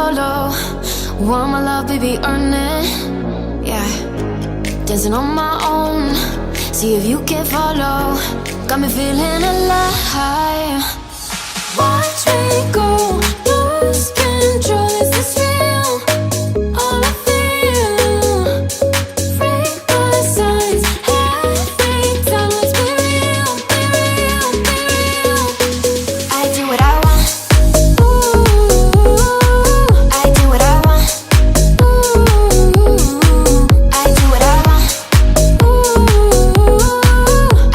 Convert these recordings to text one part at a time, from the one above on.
solo. Want my love, baby, earn it. Yeah, dancing on my own. See if you can follow. Got me feeling alive. Watch me go, lose control. Is this real? All I feel. Break my signs. Every time, let's be real, be real, be real. I do what I want. Ooh, I do what I want. Ooh, I do what I want. Ooh,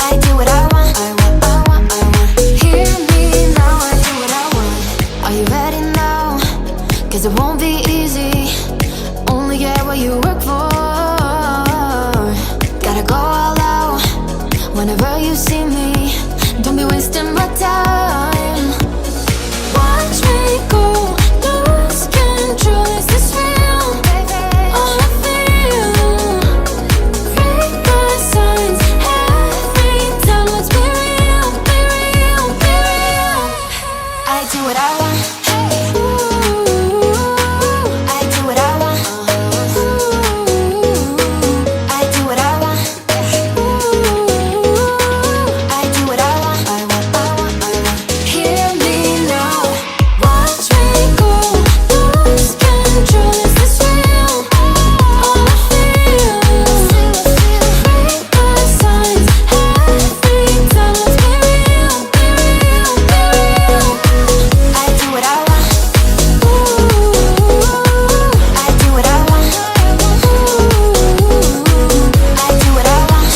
I do what I want. I want, I want, I want. Hear me now, I do what I want. Are you ready now? 'Cause it won't be easy. Only get what you work for. Gotta go all out whenever you see me. Don't be wasting my time. Watch me go, lose control. Is this real? All I feel. Break the signs. Every time, let's be real, be real, be real. I do what I want. Ooh, I do what I want. Ooh, I do what I want. Ooh, I do what I want. I want, I want, I want. Hear me now. Watch me go, lose control. Is this real? All I feel. Break the signs. Every time, let's be real, be real, be real. I do what I want. Ooh, I do what I want. Ooh, I do what I want.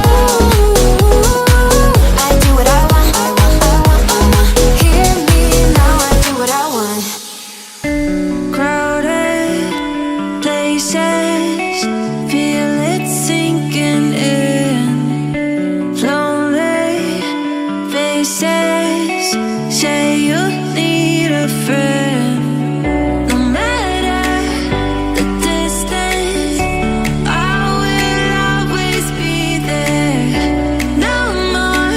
Ooh, I do what I want. I want, I want, I want. Hear me now, I do what I want. Crowded places, feel it sinking in. Lonely faces, say you need a friend. No matter the distance, I will always be there. No more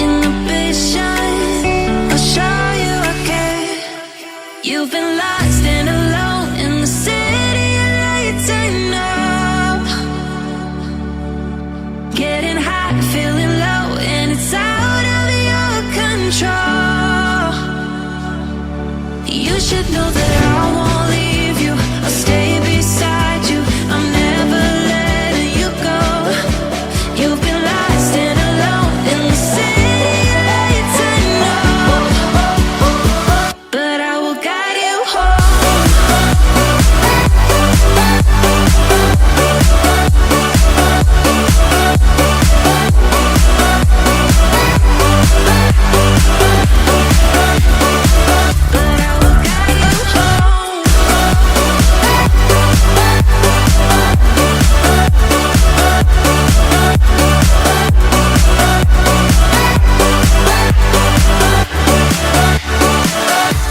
inhibition, I'll show you again. You've been lost and alone in the city of lights, I know. Getting high, feeling low, and it's out of your control. You should know that I won't leave you. I'll stay beside you. I'm never letting you go. You've been lost and alone in the city of lights, I know. But I will guide you home. But I will guide you home.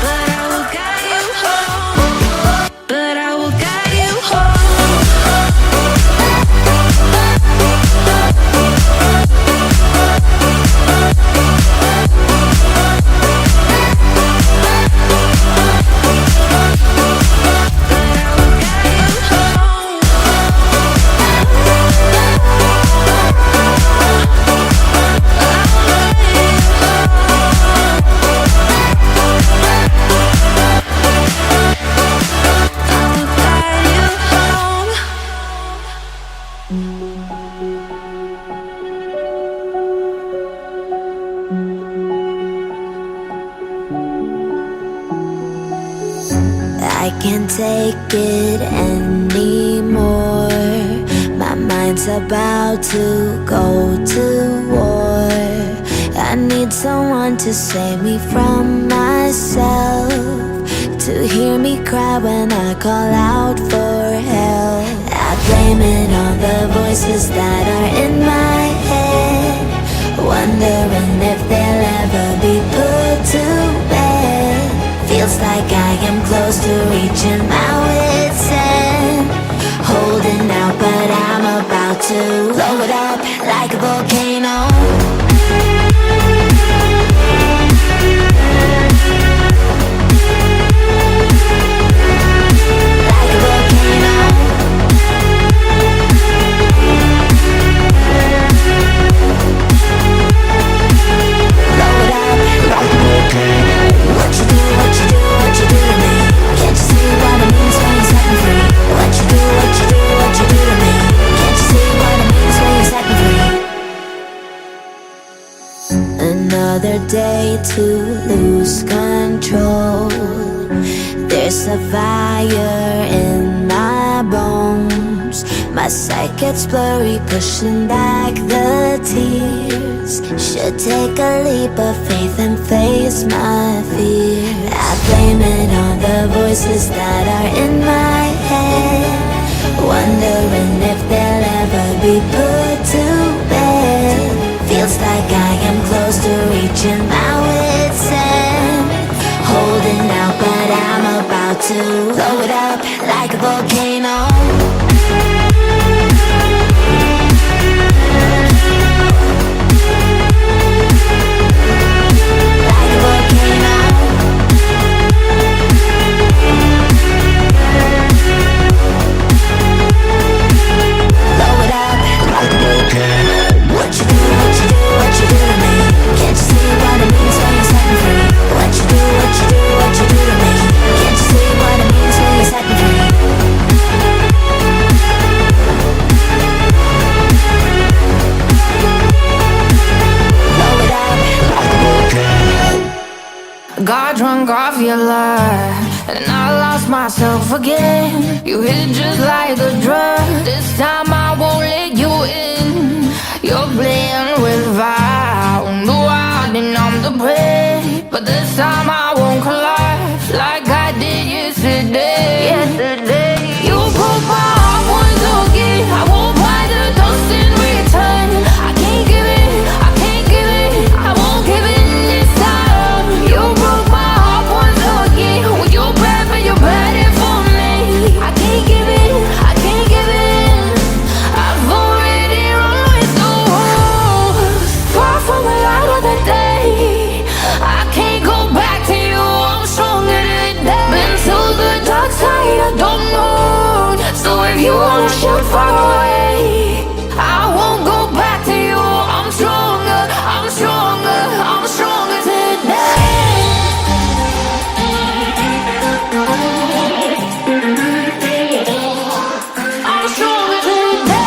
But I will guide you home. But I will guide you I can't take it anymore. My mind's about to go to war. I need someone to save me from myself, to hear me cry when I call out for help. I blame it on the voices that are in my head, wondering if they'll ever be put to bed. Feels like I am close to reaching my wit's end, holding out, but I'm about to blow it up like a volcano. day to lose control. There's a fire in my bones. My sight gets blurry, pushing back the tears. Should take a leap of faith and face my fear. I blame it on the voices that are in my head, wondering if they'll ever be put to bed. Feels like I am close to reaching my wit's end, holding out, but I'm about to blow it up like a volcano. Like a volcano. Blow it up like a volcano. What you do, what you do, what you do to me? Can't you see what it means when you set me free? What you do, what you do, what you do to me? Can't you see what it means when you set me free? Blow it up like a volcano. Got drunk off your love, and I lost myself again. You hit just like a drug. This time I won't let you in. You're playing with fire. No, I didn't, I'm the prey. But this time I won't collapse like I did yesterday. You broke my heart once again. I won't buy the dust in return. I can't give it, I can't give it, I won't give it this time. You broke my heart once again. With your breath and your body for me. I can't give it, I can't give it. I've already run with the wolves. Far from the light of the day. I can't go back to you, I'm stronger today. Been to the dark side, I don't know. So if you wanna shoot far away, I won't go back to you. I'm stronger, I'm stronger, I'm stronger today. I'm stronger today.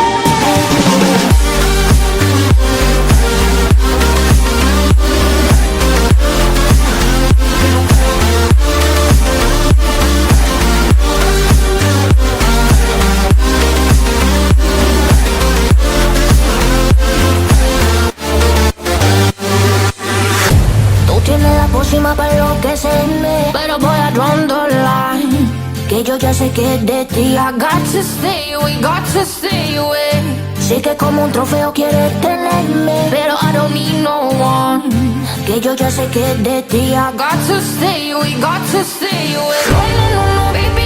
Tú tienes la pócima para enloquecerme, pero voy a draw the line. Que yo ya sé que es de ti. I got to stay away, got to stay away. Sé que como un trofeo quieres tenerme, pero I don't need no one. Que yo ya sé que es de ti. I got to stay away, got to stay away. No, no, no, no, baby.